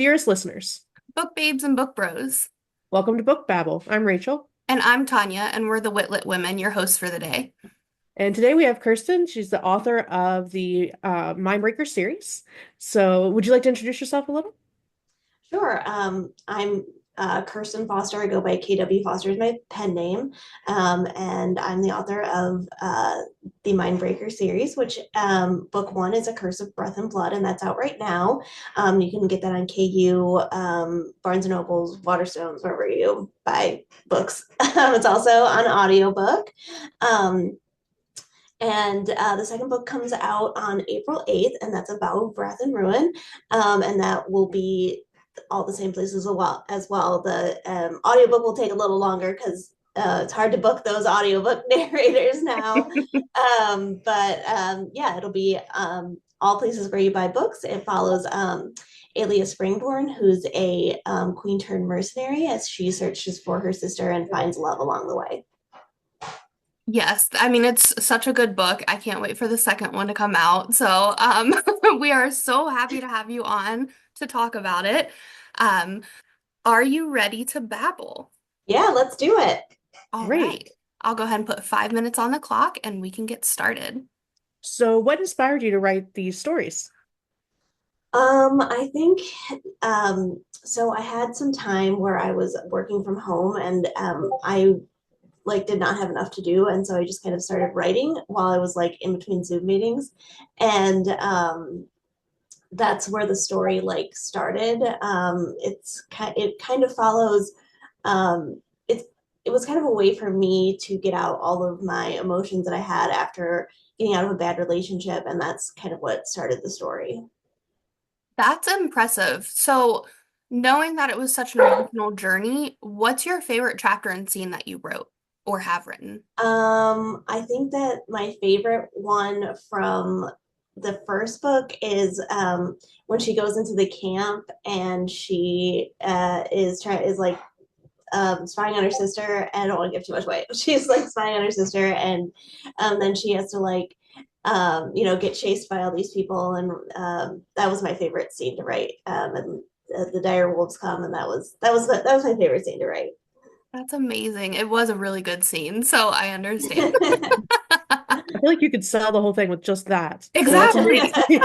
Dearest listeners, Book babes and book bros. welcome to Book Babble. I'm Rachel, And I'm Tanya, and we're the WitLitWomen, your hosts for the day. and today we have Kirsten. She's the author of the Mindbreaker series. So, would you like to introduce yourself a little? Sure. I'm Kirsten Foster. I go by KW Foster is my pen name. And I'm the author of the Mindbreaker series, which book one is A Curse of Breath and Blood, and that's out right now. You can get that on KU, Barnes& and Nobles, Waterstones, wherever you buy books. It's also on audiobook. Um, and the second book comes out on April 8th, and that's about Wrath and Ruin. And that will be all the same places as well. The audiobook will take a little longer because it's hard to book those audiobook narrators now. But yeah, it'll be all places where you buy books. It follows Aelia Springborn, who's a queen turned mercenary as she searches for her sister and finds love along the way. Yes, I mean, it's such a good book. I can't wait for the second one to come out. So, we are so happy to have you on to talk about it. Um, are you ready to babble? Yeah, let's do it. All right. Great. I'll go ahead and put 5 minutes on the clock and we can get started. So, what inspired you to write these stories? I think so I had some time where I was working from home and I like did not have enough to do, and so I just kind of started writing while I was like in between Zoom meetings. And that's where the story like started. It kind of follows it it was kind of a way for me to get out all of my emotions that I had after getting out of a bad relationship, and that's kind of what started the story. That's impressive. So, knowing that it was such an emotional journey, what's your favorite chapter and scene that you wrote or have written? I think that my favorite one from the first book is when she goes into the camp and she is like spying on her sister. And I don't want to give too much away. She's like spying on her sister, and then she has to like get chased by all these people, and that was my favorite scene to write. And the dire wolves come, and that was my favorite scene to write. That's amazing. It was a really good scene, so I understand. I feel like you could sell the whole thing with just that. So that's Exactly.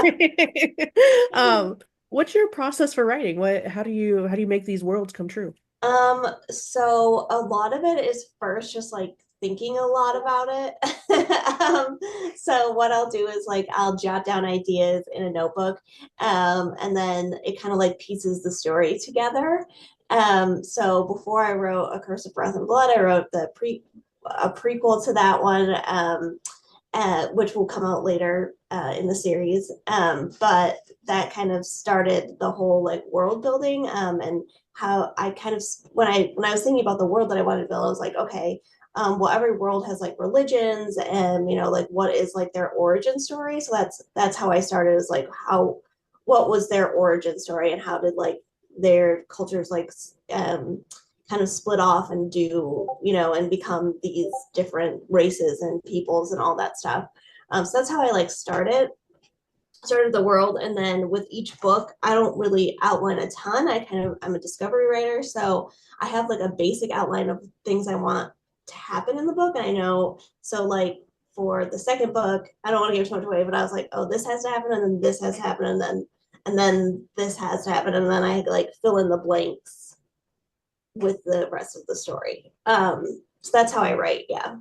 amazing. What's your process for writing? How do you make these worlds come true? So a lot of it is first just like thinking a lot about it. So what I'll do is like I'll jot down ideas in a notebook, and then it kind of like pieces the story together. So before I wrote A Curse of Breath and Blood, I wrote a prequel to that one, which will come out later in the series. But that kind of started the whole like world building, and how I kind of when I was thinking about the world that I wanted to build, I was like, okay, well, every world has like religions, and like what is like their origin story. So that's how I started. Is like what was their origin story, and how did like their cultures like kind of split off and do and become these different races and peoples and all that stuff. So that's how I like started the world. And then with each book, I don't really outline a ton. I'm a discovery writer, so I have like a basic outline of things I want to happen in the book. And I know, so like for the second book, I don't want to give too much away, but I was like, oh, this has to happen, and then this has to happen, and then this has to happen, and then I like fill in the blanks with the rest of the story. So that's how I write. Yeah.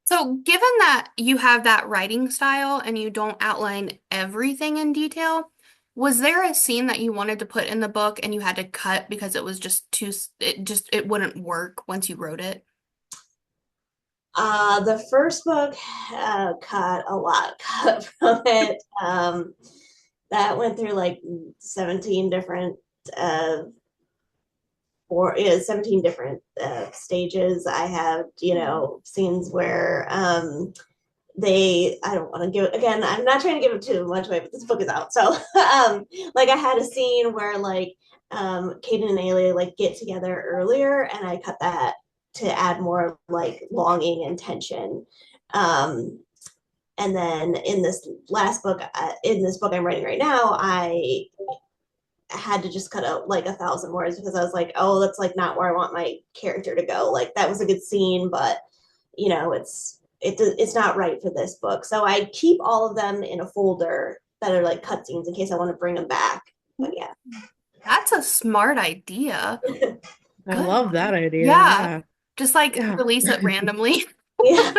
So, given that you have that writing style and you don't outline everything in detail, was there a scene that you wanted to put in the book and you had to cut because it was just it wouldn't work once you wrote it? The first book cut a lot cut from it. That went through like 17 different uh, 17 different stages. I have, scenes where I don't want to give, again, I'm not trying to give it too much away, but this book is out. So, like, I had a scene where, like, Caden and Ailey, like, get together earlier, and I cut that to add more, like, longing and tension. Um, and then in this book I'm writing right now, I had to just cut out like 1,000 words because I was like, oh, that's like not where I want my character to go. Like that was a good scene, but it's not right for this book. So I keep all of them in a folder that are like cutscenes in case I want to bring them back. But yeah. That's a smart idea. I Good. love that idea. Yeah. Yeah. Just like Yeah. release it randomly. Yeah.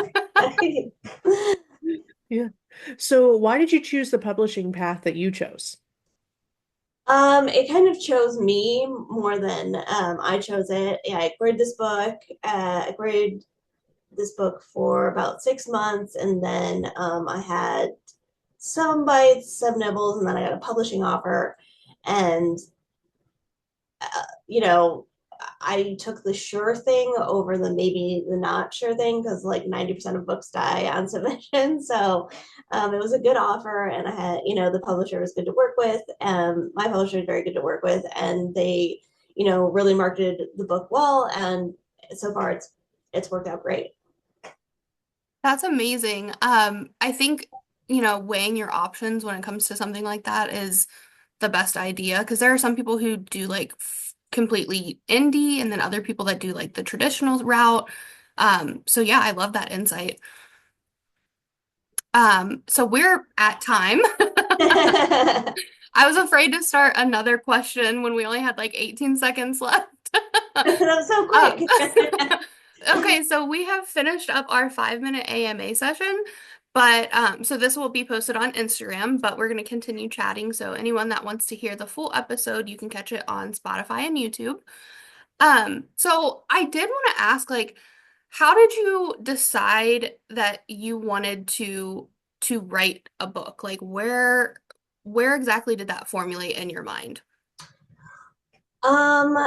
Yeah. So why did you choose the publishing path that you chose? It kind of chose me more than I chose it. Yeah, I graded this book. I graded this book for about 6 months, and then I had some bites, some nibbles, and then I got a publishing offer. And you know, I took the sure thing over the maybe the not sure thing because like 90% of books die on submission. So it was a good offer, and I had, the publisher was good to work with. My publisher is very good to work with, and they, really marketed the book well. And so far, it's worked out great. That's amazing. I think, weighing your options when it comes to something like that is the best idea because there are some people who do like completely indie and then other people that do like the traditional route. So yeah, I love that insight. So we're at time. I was afraid to start another question when we only had like 18 seconds left. That was so Um, quick. okay, so we have finished up our 5 minute AMA session, but so this will be posted on Instagram, but we're going to continue chatting. So anyone that wants to hear the full episode, you can catch it on Spotify and YouTube. So I did want to ask, like, how did you decide that you wanted to write a book? Like, where exactly did that formulate in your mind? Um,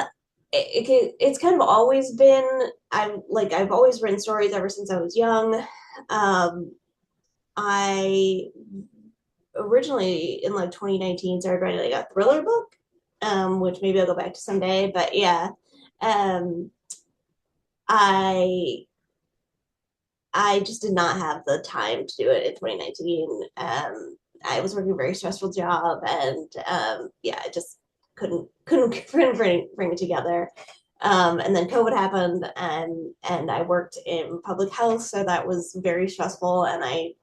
it's kind of always been, I've always written stories ever since I was young. Um, I originally in like 2019 started writing like a thriller book, which maybe I'll go back to someday. But yeah, um, I I just did not have the time to do it in 2019. I was working a very stressful job, and yeah, I just couldn't bring it together. And then COVID happened, and I worked in public health, so that was very stressful. And I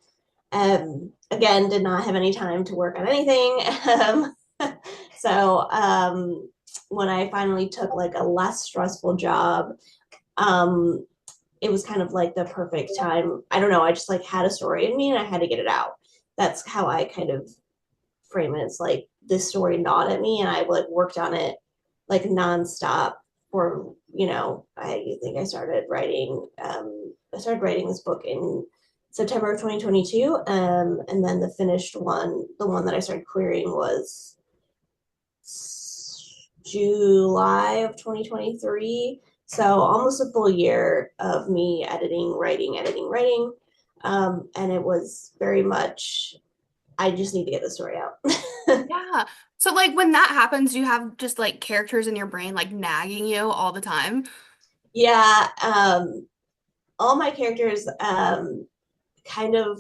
again did not have any time to work on anything. So when I finally took like a less stressful job, um, it was kind of like the perfect time. I don't know. I just like had a story in me and I had to get it out. That's how I kind of frame it. It's like this story gnawed at me and I like worked on it like nonstop for, I think I started writing this book in September of 2022. And then the finished one, the one that I started querying was July of 2023. So almost a full year of me editing, writing, editing, writing. And it was very much, I just need to get the story out. Yeah. So like when that happens, you have just like characters in your brain like nagging you all the time. Yeah. All my characters kind of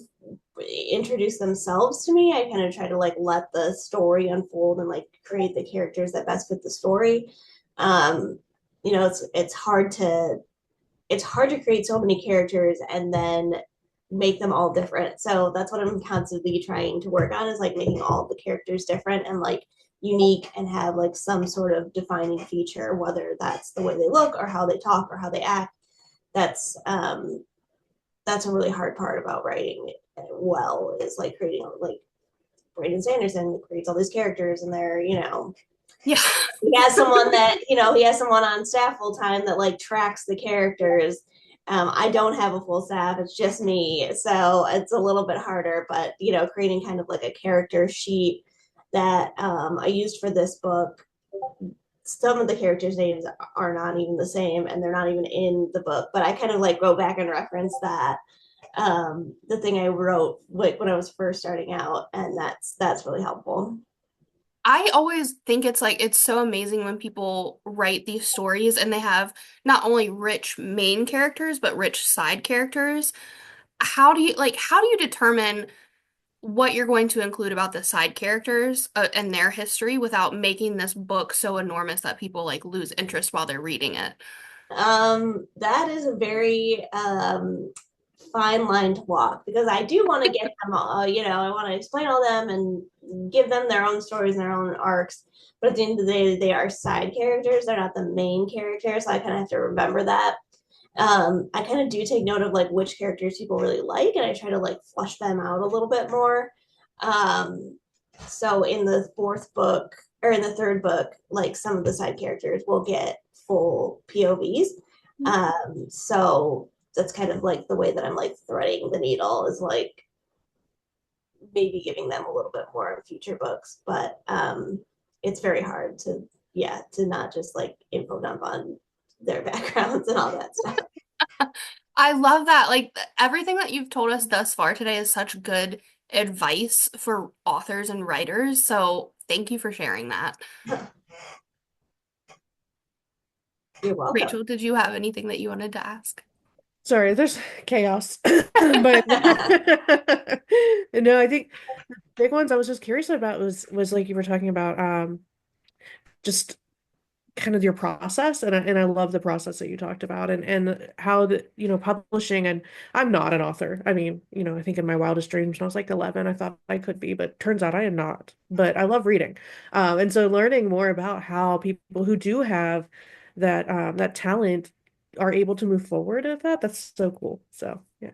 introduce themselves to me. I kind of try to like let the story unfold and like create the characters that best fit the story. Um, it's hard to create so many characters and then make them all different. So that's what I'm constantly trying to work on, is like making all the characters different and like unique and have like some sort of defining feature, whether that's the way they look or how they talk or how they act. That's that's a really hard part about writing well, is like creating like Brandon Sanderson creates all these characters and they're, Yeah. he has someone on staff full time that like tracks the characters. I don't have a full staff, it's just me, so it's a little bit harder, but creating kind of like a character sheet that I used for this book. Some of the characters' names are not even the same and they're not even in the book, but I kind of like go back and reference that, the thing I wrote like when I was first starting out, and that's really helpful. I always think it's like it's so amazing when people write these stories and they have not only rich main characters but rich side characters. How do you determine what you're going to include about the side characters and their history without making this book so enormous that people like lose interest while they're reading it. That is a very fine line to walk because I do want to get them all, I want to explain all them and give them their own stories and their own arcs. But at the end of the day, they are side characters. They're not the main characters. So I kind of have to remember that. I kind of do take note of like which characters people really like, and I try to like flush them out a little bit more. Um, so in the fourth book or in the third book, like some of the side characters will get full POVs. So that's kind of like the way that I'm like threading the needle is like maybe giving them a little bit more in future books, but it's very hard to to not just like info dump on their backgrounds and all that stuff. I love that. Like everything that you've told us thus far today is such good advice for authors and writers. So thank you for sharing that. You're welcome. Rachel, did you have anything that you wanted to ask? Sorry, there's chaos. But no, I think the big ones I was just curious about was like you were talking about just kind of your process, and I love the process that you talked about, and how the publishing. And I'm not an author. I mean, I think in my wildest dreams when I was like 11 I thought I could be, but turns out I am not. But I love reading, and so learning more about how people who do have that talent are able to move forward at that's so cool. So yeah.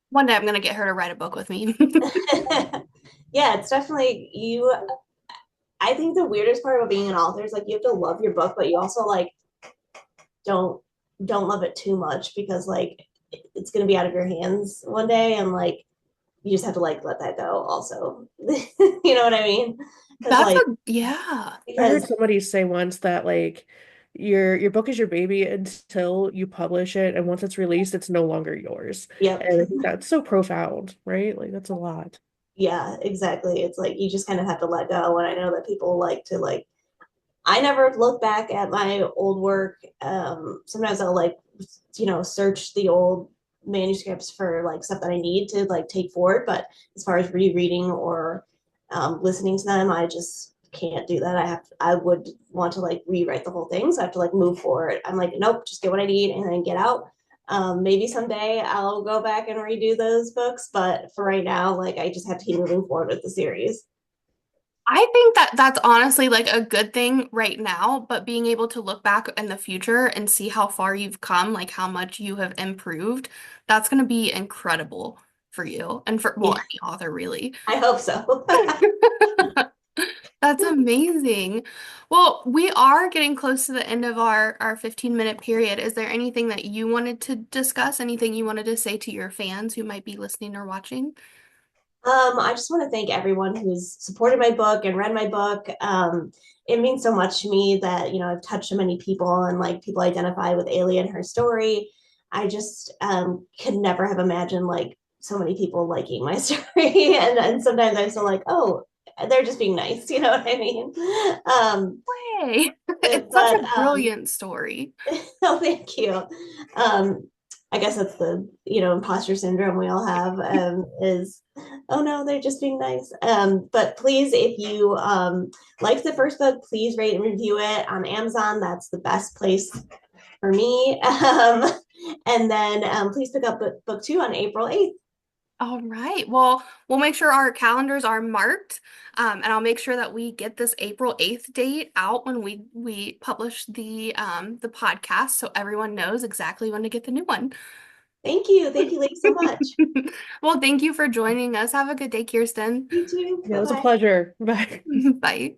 One day I'm gonna get her to write a book with me. Yeah, it's definitely you. I think the weirdest part about being an author is like you have to love your book, but you also like don't don't love it too much because like it's gonna be out of your hands one day, and like you just have to like let that go. Also, you know what I mean? Because That's like yeah. I heard because somebody say once that like your book is your baby until you publish it, and once it's released, it's no longer yours. yep, And I think that's so profound, right? Like that's a lot. yeah, exactly. It's like you just kind of have to let go. And I know that people like to like I never look back at my old work. Sometimes I'll like, search the old manuscripts for like stuff that I need to like take forward. But as far as rereading or listening to them, I just can't do that. I would want to like rewrite the whole thing. So I have to like move forward. I'm like, nope, just get what I need and then get out. Maybe someday I'll go back and redo those books. But for right now, like I just have to keep moving forward with the series. I think that that's honestly like a good thing right now, but being able to look back in the future and see how far you've come, like how much you have improved, that's going to be incredible for you and for, well, Yeah, any author really. I hope so. That's amazing. Well, we are getting close to the end of our 15-minute period. Is there anything that you wanted to discuss? Anything you wanted to say to your fans who might be listening or watching? I just want to thank everyone who's supported my book and read my book. It means so much to me that, I've touched so many people and like people identify with Ailey and her story. I just could never have imagined like so many people liking my story. And sometimes I'm still like, oh, they're just being nice. You know what I mean? Hey, it's such But a brilliant story. oh, thank you. I guess that's the imposter syndrome we all have is oh no, they're just being nice. But please, if you like the first book, please rate and review it on Amazon. That's the best place for me. And then please pick up book two on April 8th. All right. Well, we'll make sure our calendars are marked, and I'll make sure that we get this April 8th date out when we publish the podcast so everyone knows exactly when to get the new one. Thank you. Thank you, ladies, so much. Well, thank you for joining us. Have a good day, Kirsten. You too. Yeah, it Bye was a bye. pleasure. Bye. Bye.